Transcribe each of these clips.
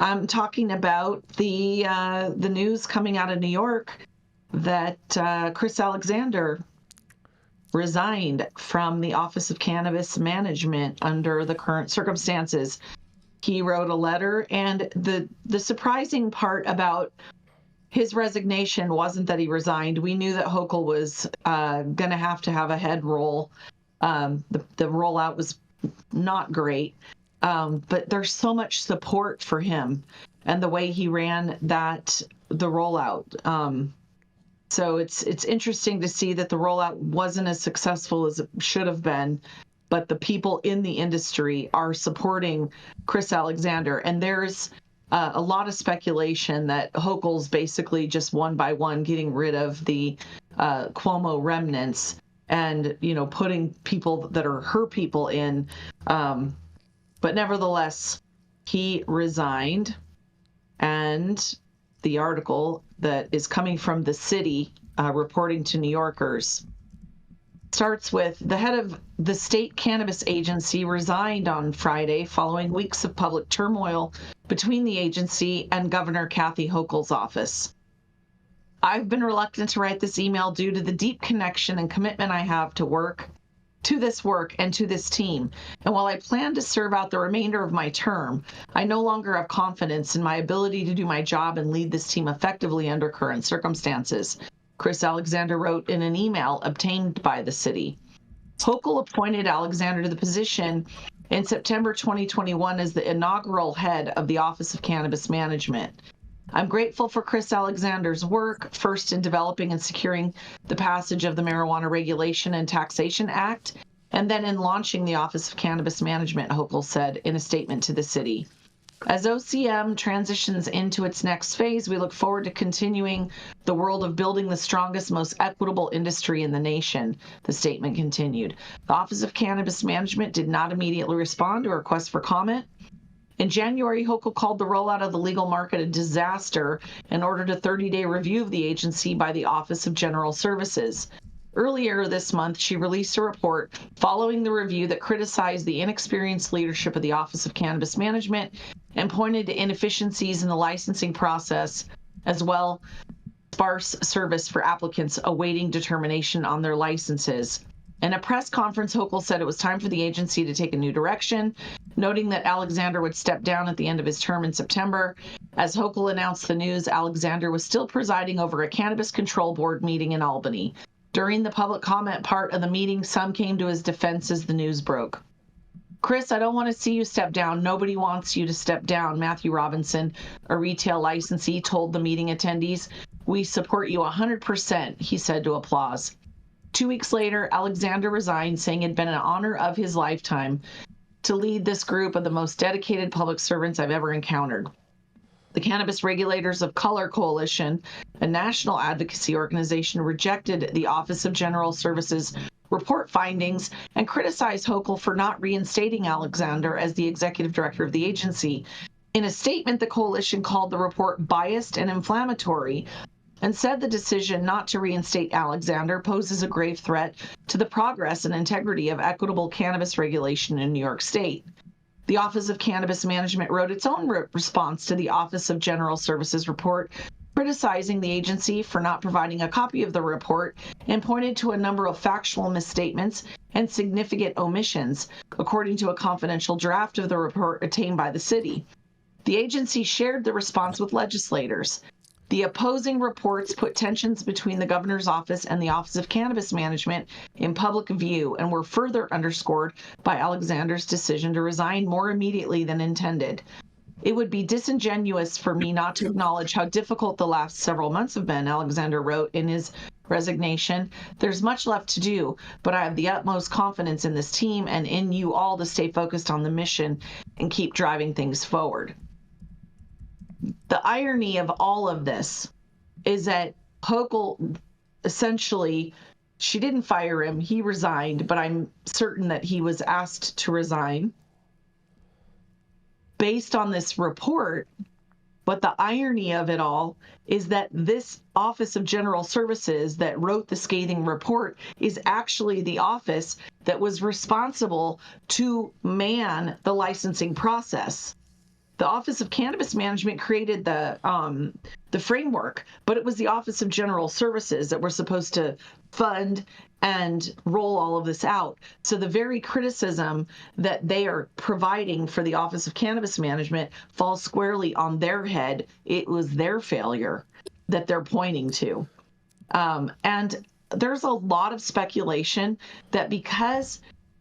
I'm talking about the news coming out of New York that Chris Alexander resigned from the Office of Cannabis Management under the current circumstances. He wrote a letter, and the surprising part about his resignation wasn't that he resigned. We knew that Hochul was going to have a head roll. The rollout was not great, but there's so much support for him and the way he ran the rollout. So it's interesting to see that the rollout wasn't as successful as it should have been, but the people in the industry are supporting Chris Alexander. And there's a lot of speculation that Hochul's basically just one by one getting rid of the Cuomo remnants and, putting people that are her people in. But nevertheless, he resigned. And the article that is coming from the city reporting to New Yorkers starts with the head of the state cannabis agency resigned on Friday following weeks of public turmoil between the agency and Governor Kathy Hochul's office. I've been reluctant to write this email due to the deep connection and commitment I have to this work and to this team. And while I plan to serve out the remainder of my term, I no longer have confidence in my ability to do my job and lead this team effectively under current circumstances, Chris Alexander wrote in an email obtained by the city. Hochul appointed Alexander to the position in September 2021 as the inaugural head of the Office of Cannabis Management. I'm grateful for Chris Alexander's work, first in developing and securing the passage of the Marijuana Regulation and Taxation Act, and then in launching the Office of Cannabis Management, Hochul said in a statement to the city. As OCM transitions into its next phase, we look forward to continuing the world of building the strongest, most equitable industry in the nation, the statement continued. The Office of Cannabis Management did not immediately respond to a request for comment. In January, Hochul called the rollout of the legal market a disaster and ordered a 30-day review of the agency by the Office of General Services. Earlier this month, she released a report following the review that criticized the inexperienced leadership of the Office of Cannabis Management and pointed to inefficiencies in the licensing process, as well as sparse service for applicants awaiting determination on their licenses. In a press conference, Hochul said it was time for the agency to take a new direction, noting that Alexander would step down at the end of his term in September. As Hochul announced the news, Alexander was still presiding over a Cannabis Control Board meeting in Albany. During the public comment part of the meeting, some came to his defense as the news broke. Chris, I don't want to see you step down. Nobody wants you to step down, Matthew Robinson, a retail licensee, told the meeting attendees. We support you 100%, he said to applause. 2 weeks later, Alexander resigned, saying it had been an honor of his lifetime to lead this group of the most dedicated public servants I've ever encountered. The Cannabis Regulators of Color Coalition, a national advocacy organization, rejected the Office of General Services report findings and criticized Hochul for not reinstating Alexander as the executive director of the agency. In a statement, the coalition called the report biased and inflammatory and said the decision not to reinstate Alexander poses a grave threat to the progress and integrity of equitable cannabis regulation in New York State. The Office of Cannabis Management wrote its own response to the Office of General Services report, criticizing the agency for not providing a copy of the report and pointed to a number of factual misstatements and significant omissions, according to a confidential draft of the report obtained by the city. The agency shared the response with legislators. The opposing reports put tensions between the governor's office and the Office of Cannabis Management in public view and were further underscored by Alexander's decision to resign more immediately than intended. It would be disingenuous for me not to acknowledge how difficult the last several months have been, Alexander wrote in his resignation. There's much left to do, but I have the utmost confidence in this team and in you all to stay focused on the mission and keep driving things forward. The irony of all of this is that Hochul essentially, she didn't fire him, he resigned, but I'm certain that he was asked to resign based on this report. But the irony of it all is that this Office of General Services that wrote the scathing report is actually the office that was responsible to man the licensing process. The Office of Cannabis Management created the framework, but it was the Office of General Services that were supposed to fund and roll all of this out. So the very criticism that they are providing for the Office of Cannabis Management falls squarely on their head. It was their failure that they're pointing to. And there's a lot of speculation that because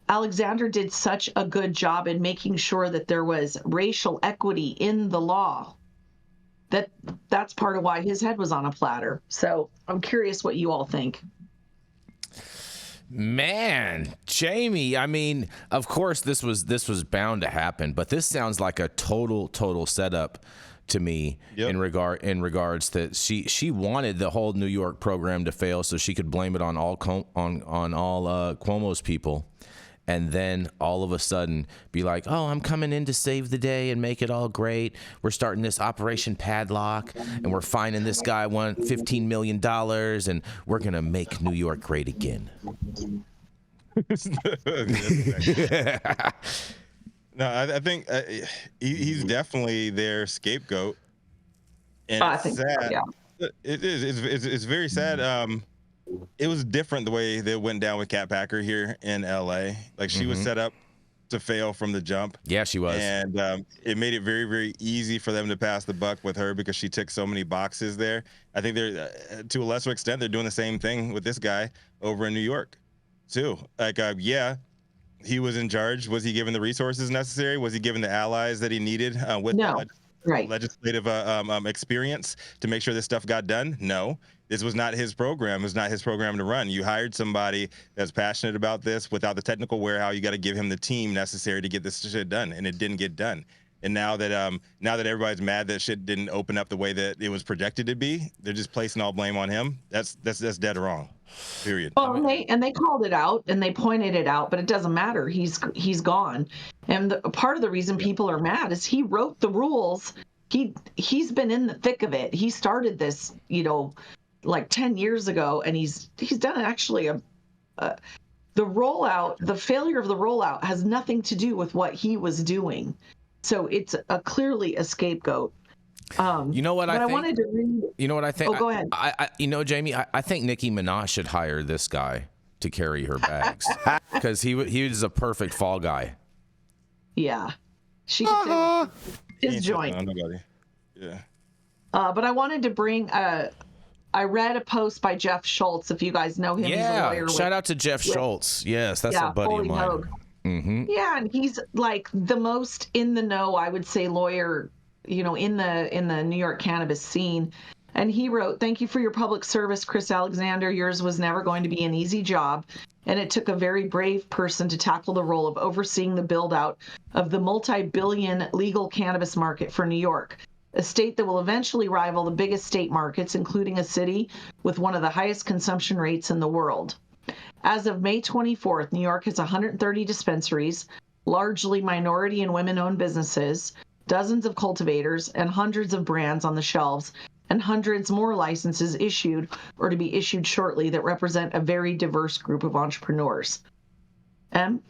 Alexander did such a good job in making sure that there was racial equity in the law, that's part of why his head was on a platter. So I'm curious what you all think. Man, Jamie, I mean, of course this was bound to happen, but this sounds like a total setup to me. Yep. in regards that she wanted the whole New York program to fail so she could blame it on all Cuomo's people, and then all of a sudden be like, oh, I'm coming in to save the day and make it all great. We're starting this Operation Padlock, and we're finding this guy $15 million, and we're going to make New York great again. No, I think he's definitely their scapegoat. And I think sad. So, yeah. It is. It's very sad. It was different the way that went down with Kat Packer here in LA. Like she was set up to fail from the jump. Yeah, she was. And it made it very, very easy for them to pass the buck with her because she ticked so many boxes there. I think they're, to a lesser extent, they're doing the same thing with this guy over in New York, too. Like, yeah, he was in charge. Was he given the resources necessary? Was he given the allies that he needed with legislative experience to make sure this stuff got done? No. This was not his program. It was not his program to run. You hired somebody that's passionate about this without the technical know-how. You got to give him the team necessary to get this shit done, and it didn't get done. And now that everybody's mad that shit didn't open up the way that it was projected to be, they're just placing all blame on him. That's dead wrong. Period. Well, they called it out and they pointed it out, but it doesn't matter. He's gone. And part of the reason people are mad is he wrote the rules. He's been in the thick of it. He started this, like 10 years ago, and he's done actually the rollout. The failure of the rollout has nothing to do with what he was doing. So it's clearly a scapegoat. You know what I think? wanted to read. You know what I think? Oh, go ahead. Jamie, I think Nicki Minaj should hire this guy to carry her bags because he was a perfect fall guy. Yeah, she could his joint. Yeah. But I wanted to bring. I read a post by Jeff Schultz. If you guys know him, he's a lawyer. Shout out to Jeff Schultz. Yes, that's a buddy of mine. Mm-hmm. Yeah, and he's like the most in the know, I would say, lawyer, in the New York cannabis scene. And he wrote, "Thank you for your public service, Chris Alexander. Yours was never going to be an easy job, and it took a very brave person to tackle the role of overseeing the build-out of the multi-billion legal cannabis market for New York, a state that will eventually rival the biggest state markets, including a city with one of the highest consumption rates in the world. As of May 24th, New York has 130 dispensaries, largely minority and women-owned businesses, dozens of cultivators, and hundreds of brands on the shelves, and hundreds more licenses issued or to be issued shortly that represent a very diverse group of entrepreneurs." And,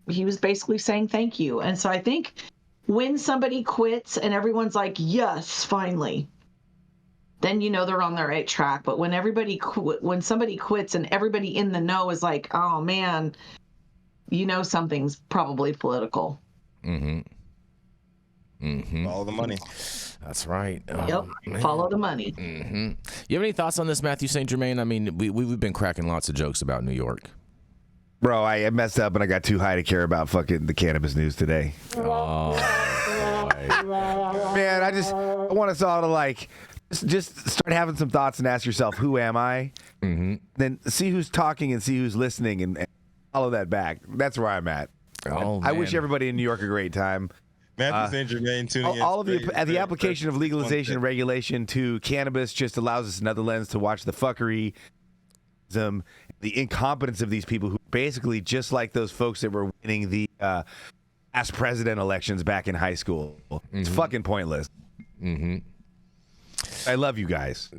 he was basically saying thank you. And so I think when somebody quits and everyone's like, yes, finally, then they're on the right track. But when when somebody quits and everybody in the know is like, oh man, something's probably political. Mm-hmm. Mm-hmm. Follow the money. That's right. Yep. Follow the money. Mm-hmm. You have any thoughts on this, Matthew St. Germain? I mean, we've been cracking lots of jokes about New York. Bro, I messed up and I got too high to care about fucking the cannabis news today. Oh, man, I want us all to just start having some thoughts and ask yourself, who am I? Mm-hmm. Then see who's talking and see who's listening and follow that back. That's where I'm at. Oh, I wish everybody in New York a great time. Matthew St. Germain tuning in. All of the application of legalization and regulation to cannabis just allows us another lens to watch the fuckery, the incompetence of these people who basically just like those folks that were winning the past president elections back in high school. It's fucking pointless. Mm-hmm. I love you guys.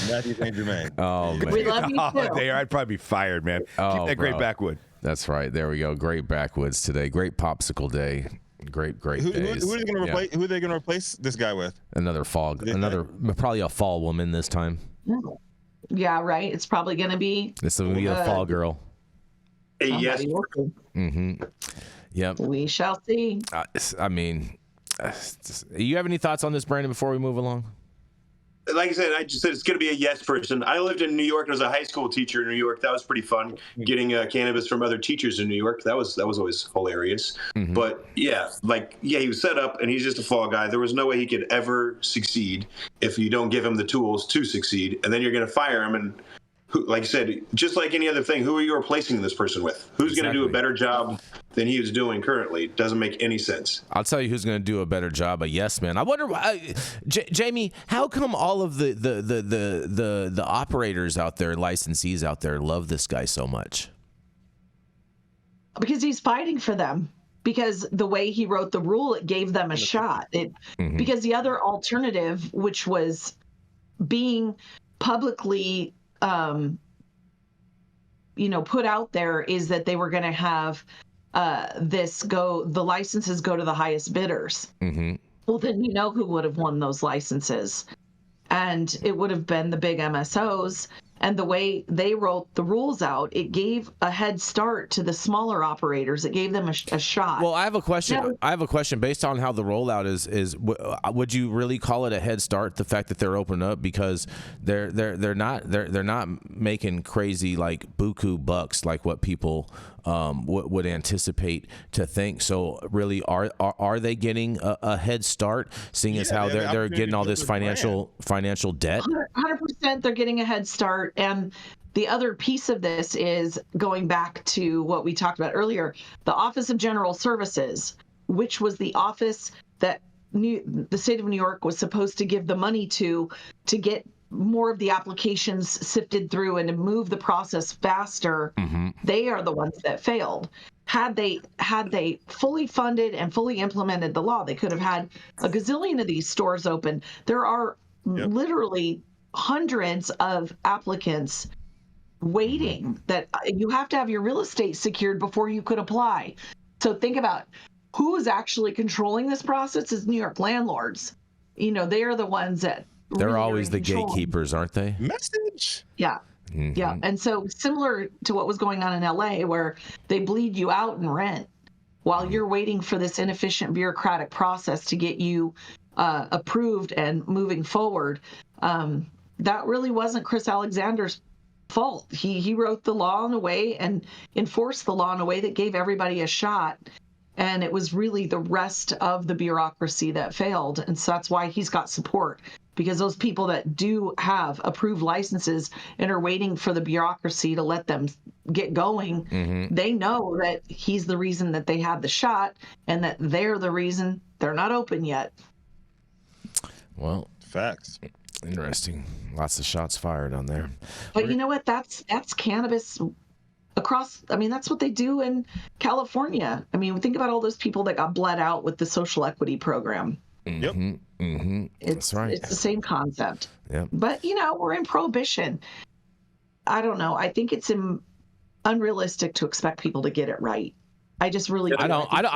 Matthew St. Germain. Oh, man. We love you too. I'd probably be fired, man. Keep that great backwood. That's right. There we go. Great backwoods today. Great popsicle day. Great days. Who are they going to replace? Who are they going to replace this guy with? Another probably a fall woman this time. Yeah, right. It's probably going to be. This will be a fall girl. Yes. Mm-hmm. Yep. We shall see. I mean, you have any thoughts on this, Brandon, before we move along? Like I said, I just said it's going to be a yes person. I lived in New York and was a high school teacher in New York. That was pretty fun, getting cannabis from other teachers in New York. That was always hilarious. Mm-hmm. But yeah, he was set up and he's just a fall guy. There was no way he could ever succeed if you don't give him the tools to succeed. And then you're going to fire him. And like I said, just like any other thing, who are you replacing this person with? Who's going to do a better job than he is doing currently? It doesn't make any sense. I'll tell you who's going to do a better job. A yes man. I wonder, Jamie, how come all of the operators out there, licensees out there, love this guy so much? Because he's fighting for them. Because the way he wrote the rule, it gave them a shot. Because the other alternative, which was being publicly put out there, is that they were going to have the licenses go to the highest bidders. Mm-hmm. Well, then who would have won those licenses, and it would have been the big MSOs. And the way they wrote the rules out, it gave a head start to the smaller operators. It gave them a shot. Well, I have a question. Based on how the rollout is, would you really call it a head start? The fact that they're open up, because they're not making crazy like buku bucks like what people would anticipate to think. So really, are they getting a head start, seeing as how they're getting all this financial debt? 100%, they're getting a head start. And the other piece of this is going back to what we talked about earlier, the Office of General Services, which was the office that the state of New York was supposed to give the money to get more of the applications sifted through and to move the process faster. Mm-hmm. They are the ones that failed. Had they fully funded and fully implemented the law, they could have had a gazillion of these stores open. There are literally hundreds of applicants waiting. That you have to have your real estate secured before you could apply. So think about who is actually controlling this process. Is New York landlords. They are the ones that they're really always the gatekeepers, aren't they? Message. Yeah. Mm-hmm. Yeah. And so similar to what was going on in LA, where they bleed you out in rent while you're waiting for this inefficient bureaucratic process to get you approved and moving forward. That really wasn't Chris Alexander's fault. He wrote the law in a way and enforced the law in a way that gave everybody a shot. And it was really the rest of the bureaucracy that failed. And so that's why he's got support, because those people that do have approved licenses and are waiting for the bureaucracy to let them get going, mm-hmm. they know that he's the reason that they had the shot and that they're the reason they're not open yet. Well, facts. Interesting. Lots of shots fired on there. But you know what? That's cannabis across. I mean, that's what they do in California. I mean, think about all those people that got bled out with the social equity program. Yep. Mm-hmm. That's right. It's the same concept. Yep. But we're in prohibition. I don't know. I think it's unrealistic to expect people to get it right. I just really I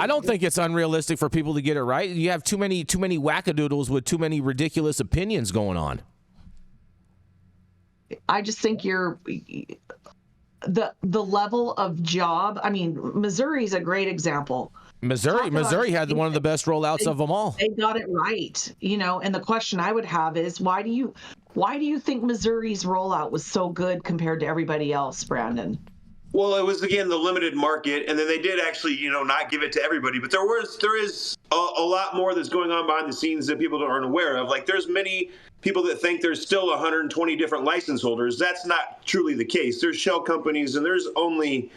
don't think it's unrealistic for people to get it right. You have too many wackadoodles with too many ridiculous opinions going on. I just think the level of job. I mean, Missouri's a great example. Missouri had one of the best rollouts of them all. They got it right, and the question I would have is why do you think Missouri's rollout was so good compared to everybody else, Brandon? Well, it was, again, the limited market, and then they did actually, not give it to everybody. But there is a lot more that's going on behind the scenes that people aren't aware of. Like, there's many people that think there's still 120 different license holders. That's not truly the case. There's shell companies, and there's only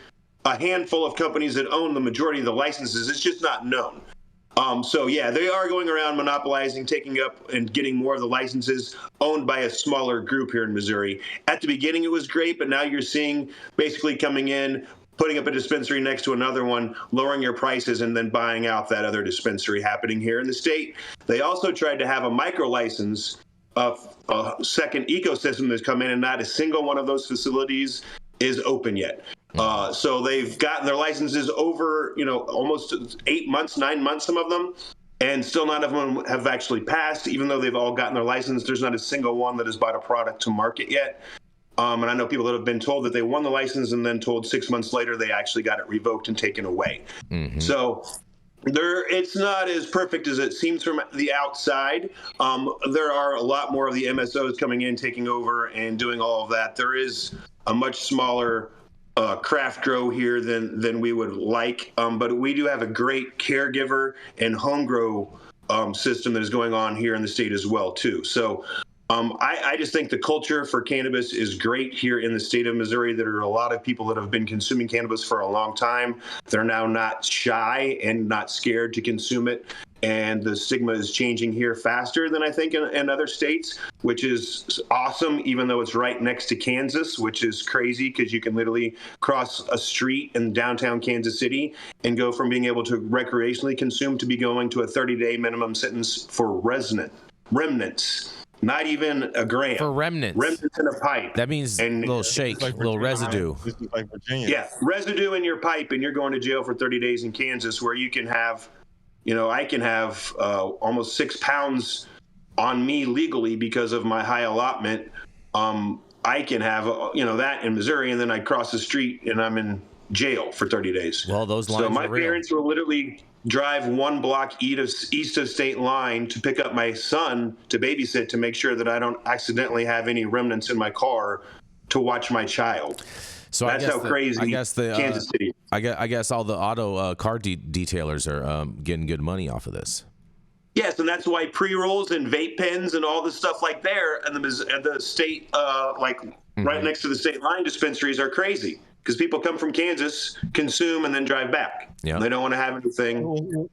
a handful of companies that own the majority of the licenses. It's just not known. So, yeah, they are going around monopolizing, taking up and getting more of the licenses owned by a smaller group here in Missouri. At the beginning, it was great, but now you're seeing basically coming in, putting up a dispensary next to another one, lowering your prices, and then buying out that other dispensary happening here in the state. They also tried to have a micro license of a second ecosystem that's come in, and not a single one of those facilities is open yet. So they've gotten their licenses over, almost 8 months, 9 months, some of them, and still none of them have actually passed. Even though they've all gotten their license, there's not a single one that has brought a product to market yet. And I know people that have been told that they won the license and then told 6 months later they actually got it revoked and taken away. So it's not as perfect as it seems from the outside. There are a lot more of the MSOs coming in, taking over, and doing all of that. There is a much smaller craft grow here than we would like, but we do have a great caregiver and home grow system that is going on here in the state as well too. So I just think the culture for cannabis is great here in the state of Missouri. There are a lot of people that have been consuming cannabis for a long time. They're now not shy and not scared to consume it. And the stigma is changing here faster than I think in other states, which is awesome, even though it's right next to Kansas, which is crazy because you can literally cross a street in downtown Kansas City and go from being able to recreationally consume to be going to a 30-day minimum sentence for remnants. Not even a gram. For remnants. Remnants in a pipe. That means a little shake, a little residue. Like Virginia. Yeah, residue in your pipe, and you're going to jail for 30 days in Kansas, where you can have, I can have almost 6 pounds on me legally because of my high allotment. I can have, that in Missouri, and then I cross the street and I'm in jail for 30 days. Well, those lines So my are real. parents will literally drive 1 block east of state line to pick up my son to babysit to make sure that I don't accidentally have any remnants in my car to watch my child. So that's how crazy Kansas City. I guess all the auto car detailers are getting good money off of this. Yes, and that's why pre-rolls and vape pens and all this stuff like there and the state, right next to the state line dispensaries are crazy. Because people come from Kansas, consume, and then drive back. Yeah. They don't want to have anything.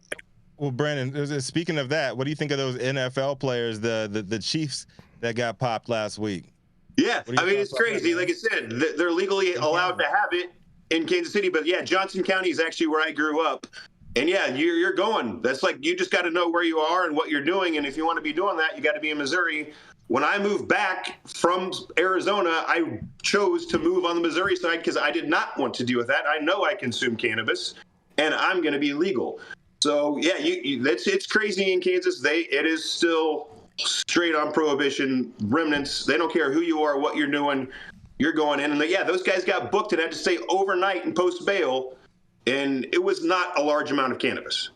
Well, Brandon, speaking of that, what do you think of those NFL players, the Chiefs that got popped last week? Yeah, it's crazy. Like I said, they're legally allowed to have it in Kansas City. But yeah, Johnson County is actually where I grew up. And yeah, you're going. That's like, you just got to know where you are and what you're doing. And if you want to be doing that, you got to be in Missouri. When I moved back from Arizona, I chose to move on the Missouri side because I did not want to deal with that. I know I consume cannabis, and I'm going to be legal. So yeah, it's crazy in Kansas. It is still straight on prohibition. Remnants. They don't care who you are, what you're doing. You're going in, and those guys got booked and had to stay overnight and post bail. And it was not a large amount of cannabis.